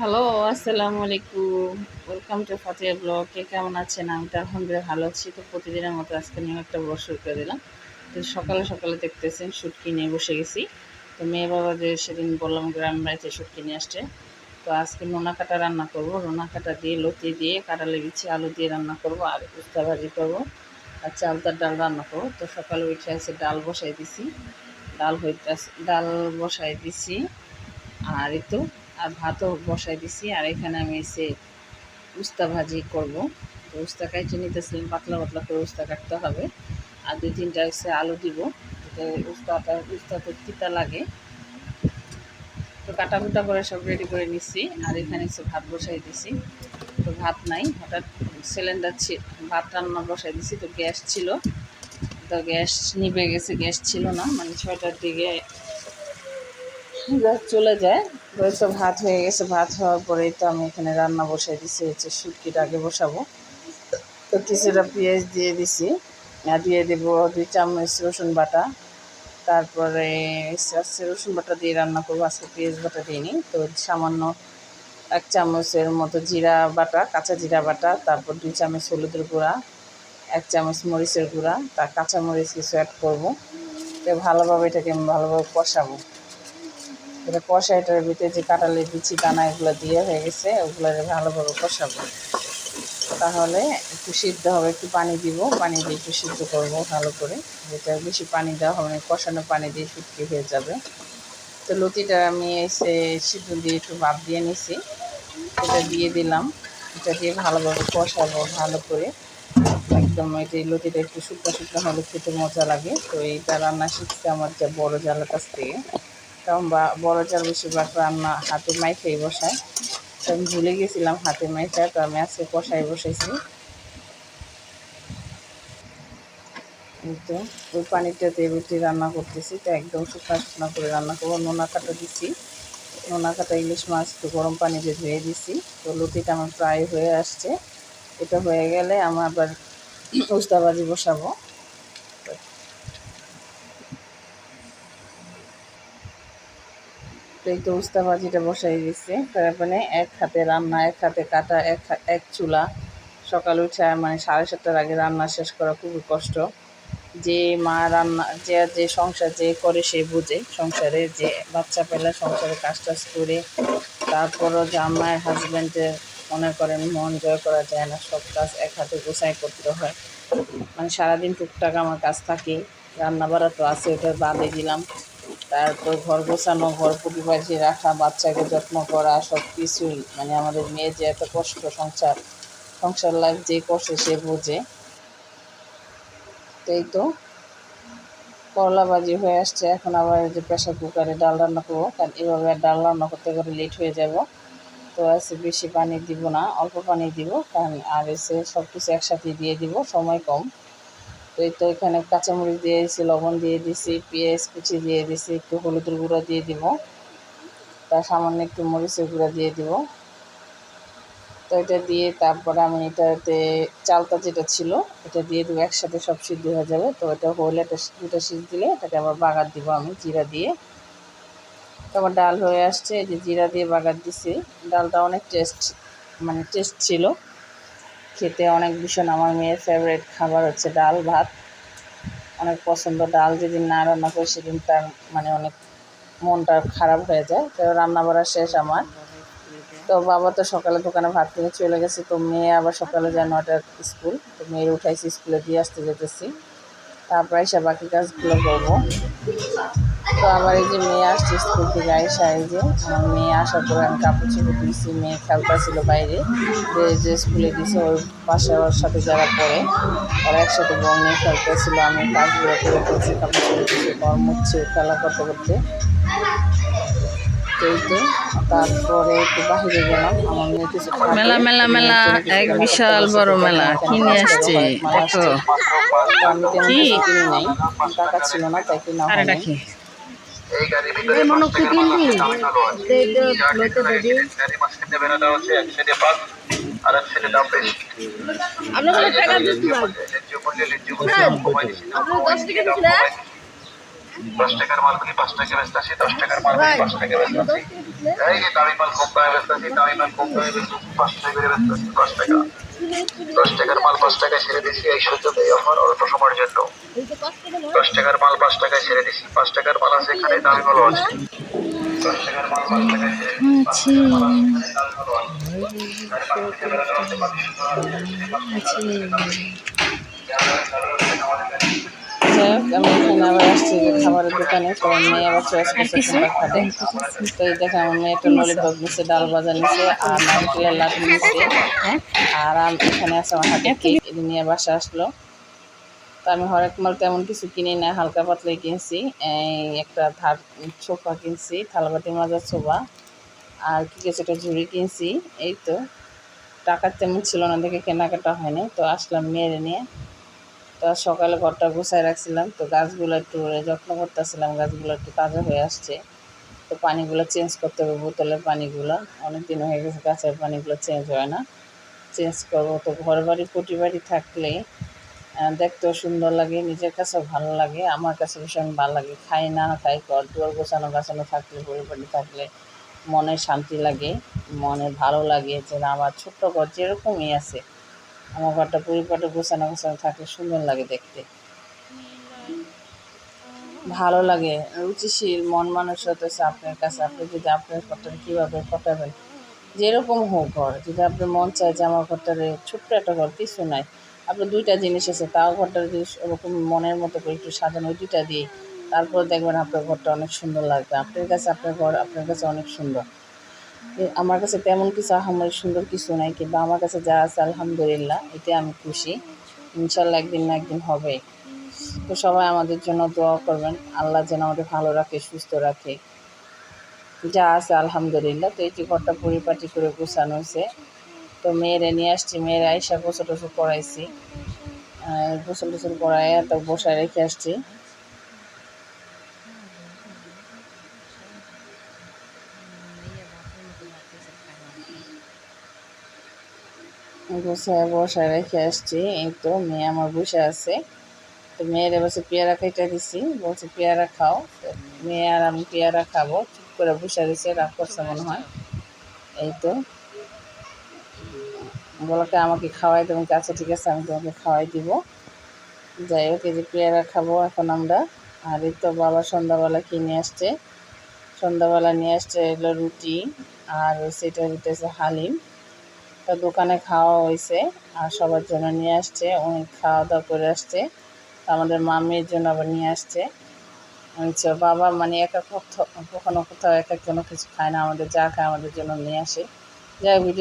Hello, আসসালামু আলাইকুম। Welcome to Fatiya blog. কে কেমন আছেন? আমি তো আলহামদুলিল্লাহ ভালো আছি। তো প্রতিদিনের মতো আজকে নিয়েও একটা ব্লগ শুরু করে দিলাম। তো সকালে সকালে দেখতেছেন শুটকি নিয়ে বসে গেছি। তো মেয়ে বাবা যে সেদিন বললাম গ্রাম বাড়িতে শুটকি নিয়ে আসছে। তো আজকে নোনা কাটা রান্না করব। নোনা কাটা দিয়ে লতি দিয়ে কাঁঠালে বিছি আলু দিয়ে রান্না করব, আর উস্তা ভাজি করব, আর চালতার ডাল রান্না করব। তো সকালে উঠে আছে ডাল বসাই দিছি, ডাল বসাই দিছি। আর এই তো আর ভাতও বসাই দিছি। আর এখানে আমি এসে উস্তা ভাজি করব। তো উস্তা কাইটে নিতেছিলাম, পাতলা পাতলা করে উস্তা কাটতে হবে। আর দুই তিনটা এসে আলু দিব। উস্তা তো তিতা লাগে। তো কাটাকুটা করে সব রেডি করে নিচ্ছি। আর এখানে এসে ভাত বসাই দিছি। তো ভাত নাই, হঠাৎ সিলিন্ডার ভাত রান্না বসাই দিছি। তো গ্যাস ছিল, তো গ্যাস নিভে গেছে, গ্যাস ছিল না, মানে 6টার দিকে গ্যাস চলে যায়। তো ভাত হয়ে গেছে, ভাত হওয়ার পরেই তো আমি এখানে রান্না বসাই দিছি। হচ্ছে শুটকিটা আগে বসাবো। তো কিছুটা পেঁয়াজ দিয়ে দিছি, আর দিয়ে দেবো 2 চামচ রসুন বাটা। তারপরে রসুন বাটা দিয়ে রান্না করবো, আজকে পেঁয়াজ বাটা দিইনি। তো সামান্য 1 চামচের মতো জিরা বাটা, কাঁচা জিরা বাটা, তারপর 2 চামচ হলুদের গুঁড়া, 1 চামচ মরিচের গুঁড়া, তার কাঁচা মরিচ কিছু অ্যাড করবো। তো ভালোভাবে এটাকে আমি ভালোভাবে কষাবো। এটা কষা, এটার ভিতরে যে কাঁঠালের বিচি দানা এগুলো দিয়ে হয়ে গেছে, ওগুলো ভালোভাবে কষাবো। তাহলে একটু সিদ্ধ হবে, একটু পানি দিব, পানি দিয়ে একটু সিদ্ধ করবো ভালো করে। যেটা বেশি পানি দেওয়া হবে না, কষানো পানি দিয়ে শুটকি হয়ে যাবে। তো লতিটা আমি এসে সিদ্ধ দিয়ে একটু ভাপ দিয়ে নিছি, এটা দিয়ে দিলাম। এটা দিয়ে ভালোভাবে কষাবো ভালো করে একদম। এটা লতিটা একটু শুকনো শুকনো হলে খেতে মজা লাগে। তো এইটা রান্না শিখছে আমার যা বড় জালের কাছ থেকে। কারণ বড় জাল বেশিরভাগ রান্না হাতে মাইখাই বসায়। তো আমি ভুলে গেছিলাম হাতে মাইখা, তো আমি আজকে কষাই বসাইছি। তো ওই পানিটাতে রুটি রান্না করতেছি। তো একদম শুকনো শুকনো করে রান্না করবো। নোনা কাটা দিছি, নোনা কাটা ইলিশ মাছ তো গরম পানিতে ধুয়ে দিছি। তো লুটিটা আমার প্রায় হয়ে আসছে। এটা হয়ে গেলে আমার আবার উস্তা ভাজি বসাবো। তো এই তো উস্তা ভাজিটা বসাই দিচ্ছে। তারপরে এক হাতে রান্না, এক হাতে কাটা, এক চুলা। সকালে উঠে মানে 7:30টার আগে রান্না শেষ করা খুবই কষ্ট। যে মা রান্না, যে সংসার যে করে সে বুঝে। সংসারে যে বাচ্চা পেলে সংসারে কাজ টাজ করে তারপরও যে আমার হাজব্যান্ডের মনে করেন মন জয় করা যায় না, সব কাজ এক হাতে গোছাই করতে হয়। মানে সারাদিন টুকটাক আমার কাজ থাকে, রান্না বাড়া তো আছে, ওটা বাদে দিলাম। তারপর ঘর গোছানো, ঘর পরিবারে রাখা, বাচ্চাকে যত্ন করা, সব কিছুই মানে আমাদের মেয়ে যে এত কষ্ট, সংসার লাইফ যে করছে সে বোঝে। তো এই তো করলা ভাজি হয়ে আসছে। এখন আবার এই যে প্রেশার কুকারে ডাল রান্না করবো, কারণ এভাবে ডাল রান্না করতে করে লেট হয়ে যাব। তো আছে বেশি পানি দিব না, অল্প পানি দিব, কারণ আর এসে সব কিছু একসাথে দিয়ে দিব, সময় কম। তো এই তো এখানে কাঁচামরিচ দিয়ে দিয়েছি, লবণ দিয়ে দিছি, পেঁয়াজ কুচি দিয়ে দিছি, একটু হলুদের গুঁড়ো দিয়ে দিব, তার সামান্য একটু মরিচের গুঁড়ো দিয়ে দিব। তো এটা দিয়ে তারপরে আমি এটাতে চালটা যেটা ছিল এটা দিয়ে দেবো, একসাথে সব সিদ্ধ হয়ে যাবে। তো এটা হলে এটা দুটো সিদ্ধ দিলে এটাকে আবার বাগার দিব আমি জিরা দিয়ে। তো আমার ডাল হয়ে আসছে, এই যে জিরা দিয়ে বাগার দিছি। ডালটা অনেক টেস্ট ছিল খেতে, অনেক ভীষণ। আমার মেয়ের ফেভারিট খাবার হচ্ছে ডাল ভাত, অনেক পছন্দ। ডাল যেদিন না রান্না করে সেদিন তার মানে অনেক মনটা খারাপ হয়ে যায়। তো রান্না বাড়া শেষ আমার। তো বাবা তো সকালে দোকানে ভাত কিনে চলে গেছে। তো মেয়ে আবার সকালে যায় 9টার স্কুল। তো মেয়ের উঠাইছি, স্কুলে দিয়ে আসতে যেতেছি, তারপর এসে বাকি কাজগুলো করবো। তো আবার এই যে মেয়ে আসছে স্কুল থেকে, আইসা এই যে আমার মেয়ে আসার পরে আমি কাপড় চোপড় দিয়েছি। মেয়ে খেলতেছিল বাইরে, যে স্কুলে দিয়েছে ওর পাশে ওর সাথে যারা পড়ে ওরা একসাথে বল নিয়ে খেলতেছিল। আমি কাজগুলো করে ফেলছি, কাপড় চোপড় দিয়েছি, ঘর মুছছে খেলা করতে করতে। এই তো তারপরে একটু বাহিরে গেলাম, আমার মেয়ে কিছু খাবে। মেলা মেলা মেলা, মেয়ের জন্য কিছু এক কেনাকাটা বিশাল করছে। বড় তো দেখেন মেলা এখানে কি নিয়ে বাচ্চাদের আসছে হরেক মাল দেখো। আসছে। তো আমি তেমন কি কিছু কিনি নাই, টাকা ছিল না তাই কিনা আরে হয়নি। ডাকি এই গাড়ির ভিতরে 5 টাকার মাল আছে, দামি মালও আছে। যার যেটা লাগে কিনেন। গাড়ি মাঝখানে বেরোটা হচ্ছে এক সাইডে পাঁচ আর এক সাইডে দাম বেশি। আর এই যে গাড়ি ন্যায্য মূল্যে ন্যায্য মূল্যে দাম কমাই দিছি, দাম কমাই দিছি, দাম কমাই দিছি। 10 টাকার মালগুলি 5 টাকা বেচতেছি, 10 টাকার মালগুলি 5 টাকা বেচতেছি। এই যে দামি মাল কম দামে বেচতেছি, দামি মাল কম দামে বেচতেছি, 5 টাকা করে বেচতেছি, 5 টাকা। 10 টাকার মাল 5 টাকায় ছেড়ে দিছি, এই সুযোগ এই অফার অল্প সময়ের জন্য। 10 টাকার মাল 5 টাকায় ছেড়ে দিছি, 5 টাকার মাল আছে এখানে, দামি মালও আছে। 10 টাকার মাল 5 টাকায় ছেড়ে দিছি, 5 টাকার মাল আছে এখানে, দামি মালও আছে। আর পানি থেকে বেরোতে হচ্ছে, পানি সুন্দর আছে, 5 টাকা আছে, দাম বেশি। যাই হোক, আমি এখানে আবার আসছি যে খাবারের দোকানে, কারণ মেয়ে আবার চয়েস করছে কোনটা খাবে। তো এই দেখে আমার মেয়ে একটা ললিপপ নিচ্ছে, ডাল ভাজা নিচ্ছে, আর নারকেলের লাড্ডু নিচ্ছে, আর এখানে আছে আমার হাতে কেক, এটা নিয়ে বাসা আসলো। তো আমি হরেক মাল তেমন কিছু কিনি না, হালকা পাতলাই কিনছি। এই একটা ছোপা কিনছি, থালাবাটি মাজার ছোপা, আর কি কিছু একটা ঝুড়ি কিনছি। এই তো টাকা তেমন ছিল না দেখে কেনাকাটা হয়নি। তো আসলাম মেয়ের নিয়ে। তো আজ সকালে ঘরটা গুছায় রাখছিলাম, তো গাছগুলো একটু যত্ন করতেছিলাম, গাছগুলো একটু তাজা হয়ে আসছে। তো পানিগুলো চেঞ্জ করতে হবে, বোতলের পানিগুলো অনেক দিন হয়ে গেছে, গাছের পানিগুলো চেঞ্জ হয় না, চেঞ্জ করবো। তো ঘর বাড়ি পটি বাড়ি থাকলে দেখতেও সুন্দর লাগে, নিজের কাছেও ভালো লাগে, আমার কাছে ভীষণ ভালো লাগে। খাই না খাই, ঘর দুয়ার গোছানো গাছানো থাকলে, পরিপাটি থাকলে মনে শান্তি লাগে, মনে ভালো লাগে যে না, আমার ছোট্ট ঘর যেরকমই আছে, আমার ঘরটা পরিপাটি গোছানো গোছানো থাকলে সুন্দর লাগে দেখতে, ভালো লাগে, রুচিশীল মন মানসিকতা হচ্ছে আপনার কাছে। আপনি যদি আপনার ঘরটা কীভাবে কাটাবেন, যেরকম হোক ঘর, যদি আপনার মন চায় যে আমার ঘরটারে ছোট্ট একটা ঘর, কিছু নাই, আপনার দুইটা জিনিস আছে, তাও ঘরটা যদি ওরকম মনের মতো করে একটু সাজানো, ওই দুইটা দিয়ে, তারপর দেখবেন আপনার ঘরটা অনেক সুন্দর লাগবে। আপনার কাছে আপনার ঘর আপনার কাছে অনেক সুন্দর। আমার কাছে তেমন কিছু আহামরি সুন্দর কিছু নাই, কিন্তু আমার কাছে যা আছে আলহামদুলিল্লাহ, এতে আমি খুশি। ইনশাল্লাহ একদিন না একদিন হবে। তো সবাই আমাদের জন্য দোয়া করবেন, আল্লাহ যেন আমাদের ভালো রাখে, সুস্থ রাখে, যা আছে আলহামদুলিল্লাহ। তো এই যে ঘরটা পরিপাটি করে গোছানো হয়েছে। তো মেয়েরে নিয়ে আসছি, মেয়ের আইসা গোসল টোসল করাইছি, গোসল টোসল করাইয়া তো বসায় রেখে আসছি। বসায় রেখে আসছি। এই তো মেয়ে আমার বসে আছে। তো মেয়ের বসে পেয়ারা কেটে দিছি, বলছে পেয়ারা খাও। তো মেয়ে আর আমি পেয়ারা খাবো, চুপ করে বসে দিছে, রাগ করছে মনে হয়। এই তো বলকে আমাকে খাওয়াই দেবেন, কাছে ঠিক আছে আমি তোমাকে খাওয়াই দিব। যাই হোক, এই যে পেয়ারা খাবো এখন আমরা। আর এই তো বাবা সন্ধ্যাবেলা কিনে আসছে, সন্ধ্যাবেলা নিয়ে আসছে এগুলো রুটি, আর সেটা হইতেছে হালিম। তা দোকানে খাওয়া হয়েছে, আর সবার জন্য নিয়ে আসছে, অনেক খাওয়া দাওয়া করে আসছে। আমাদের মামির জন্য আবার নিয়ে আসছে। আচ্ছা, বাবা মানে একা কখনো কোথাও এক এক জন্য কিছু খায় না, আমাদের যা খায় আমাদের জন্য নিয়ে আসে। যাই হোক, ভিডিও